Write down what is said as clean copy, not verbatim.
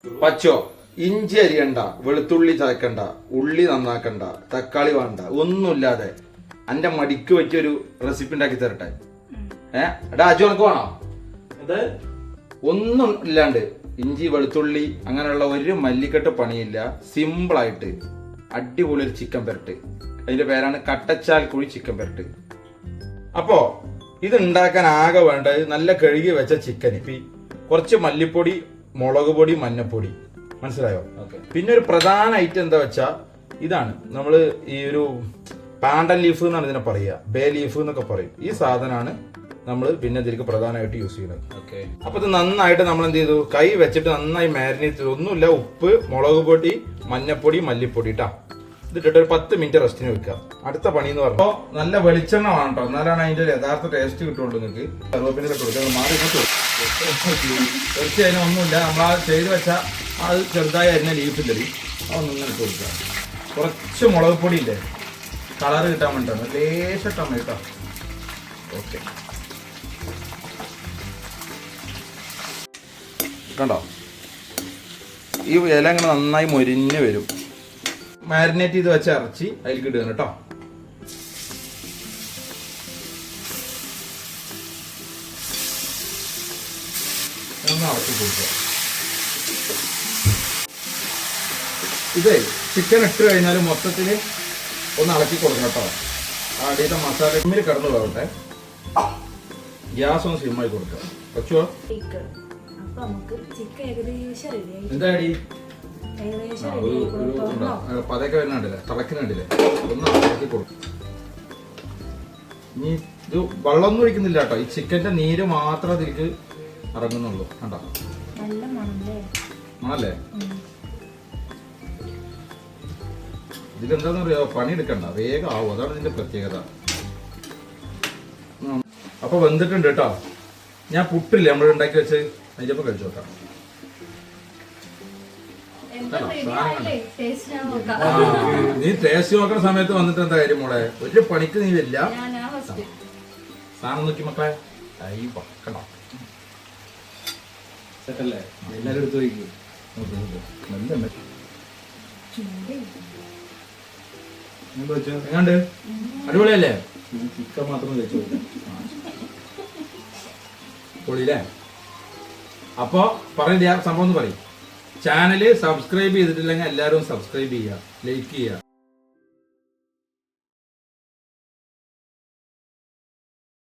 പച്ചോ ഇഞ്ചി അരിയണ്ട, വെളുത്തുള്ളി ചതക്കണ്ട, ഉള്ളി നന്നാക്കണ്ട, തക്കാളി വേണ്ട, ഒന്നുമില്ലാതെ എന്റെ മടിക്ക് പറ്റിയൊരു റെസിപ്പി ഉണ്ടാക്കി തരട്ടെ. എടാ അജു എനക്ക് വേണോ? ഒന്നും ഇല്ലാണ്ട് ഇഞ്ചി വെളുത്തുള്ളി അങ്ങനെയുള്ള ഒരു മല്ലിക്കെട്ട് പണിയില്ല, സിമ്പിളായിട്ട് അടിപൊളി ഒരു ചിക്കൻ പെരട്ട്. അതിന്റെ പേരാണ് കട്ടച്ചാൽ കുഴി ചിക്കൻ പെരട്ട്. അപ്പോ ഇത് ഉണ്ടാക്കാൻ ആകെ വേണ്ടത് നല്ല കഴുകി വെച്ച ചിക്കൻ, കുറച്ച് മല്ലിപ്പൊടി, മുളക് പൊടി, മഞ്ഞപ്പൊടി, മനസ്സിലായോ? പിന്നെ ഒരു പ്രധാന ഐറ്റം എന്താ വെച്ചാ ഇതാണ്, നമ്മള് ഈ ഒരു പാണ്ടൻ ലീഫ് എന്നാണ് ഇതിനെ പറയുക, ബേ ലീഫ് എന്നൊക്കെ പറയും. ഈ സാധനമാണ് നമ്മൾ പിന്നെ ഇതിലേക്ക് പ്രധാനമായിട്ട് യൂസ് ചെയ്യുന്നത്. അപ്പൊ ഇത് നന്നായിട്ട് നമ്മൾ എന്ത് ചെയ്തു, കൈ വെച്ചിട്ട് നന്നായി മാരിനേറ്റ് ചെയ്തു. ഒന്നുമില്ല, ഉപ്പ്, മുളക് പൊടി, മഞ്ഞപ്പൊടി, മല്ലിപ്പൊടി ഇട്ടാ ഇതിട്ടിട്ട് ഒരു 10 മിനിറ്റ് റെസ്റ്റിന് വെക്കുക. അടുത്ത പണി എന്ന് പറഞ്ഞപ്പോ നല്ല വെളിച്ചെണ്ണ വേണം കേട്ടോ, എന്നാലാണ് അതിന്റെ യഥാർത്ഥ ടേസ്റ്റ് കിട്ടുള്ളൂ. നിങ്ങൾക്ക് കറുവേപ്പിന്റെ കൊടുക്കുക, മാറി തീർച്ചയായും ഒന്നുമില്ല, നമ്മളാ ചെയ്ത് വെച്ചാൽ അത് ചെറുതായി അരിഞ്ഞ ലീഫിൻ്റെ അതൊന്നും ഇട്ട് കൊടുക്കുക. കുറച്ച് മുളക് പൊടി ഇല്ലേ, കളറ് കിട്ടാൻ വേണ്ടിയിട്ടാണ്, ലേശം ടൊമാറ്റോ. ഓക്കെ, കണ്ടോ ഈ ഇല ഇങ്ങനെ നന്നായി മൊരിഞ്ഞ് വരും. മാരിനേറ്റ് ചെയ്ത് വെച്ച ഇറച്ചി അതിലേക്ക് ഇടുക കേട്ടോ. ഒന്ന് ഇറക്കി കൊടുക്കുക. ഇതേ ചിക്കൻ ഇട്ട് കഴിഞ്ഞാൽ മൊത്തത്തിൽ ഒന്ന് ഇളക്കി കൊടുക്കണം കേട്ടോ. അടിയത്തെ മസാല സിമ്മിൽ കിടന്നു പോകട്ടെ, ഗ്യാസ് ഒന്ന് സിമ്മായി കൊടുക്കുക. പറ്റുമോ? എന്താടി പതയൊക്കെ വരുന്നുണ്ടല്ലേ, തിളക്കുന്നുണ്ടല്ലേ, ഒന്ന് ഇളക്കി കൊടുക്കും. ഇനി ഇത് വെള്ളമൊന്നും ഒഴിക്കുന്നില്ല കേട്ടോ, ഈ ചിക്കന്റെ നീര് മാത്രം അതിലേക്ക് ഇറങ്ങുന്നുള്ളൂ. കണ്ടോ മണല്ലേ? ഇതിലെന്താന്ന് പറയാ, പണിയെടുക്കണ്ട, വേഗം ആവും, അതാണ് ഇതിന്റെ പ്രത്യേകത. അപ്പൊ വെന്തിട്ടുണ്ട് കേട്ടോ. ഞാൻ പുട്ടില്ലേ നമ്മൾ ഉണ്ടാക്കി വെച്ച് അതിന്റെ ഒപ്പം കഴിച്ചു നോക്കാം. നീ ടേസ്റ്റ് നോക്കുന്ന സമയത്ത് വന്നിട്ട് എന്താ കാര്യം മോളെ, ഒരു പണിക്ക് നീ വരില്ല. സാധനം നോക്കി മക്കളെ, കണ്ടോ സെറ്റല്ലേ? എല്ലാരും എടുത്ത് വയ്ക്കും. എങ്ങാണ്ട് അടിപൊളിയല്ലേ? ചിക്കൻ മാത്രം വെച്ചു പൊളിയില്ലേ? അപ്പൊ പറയില്ല സംഭവം എന്ന് പറയും. ചാനല് സബ്സ്ക്രൈബ് ചെയ്തിട്ടില്ലെങ്കിൽ എല്ലാവരും സബ്സ്ക്രൈബ് ചെയ്യുക, ലൈക്ക് ചെയ്യുക.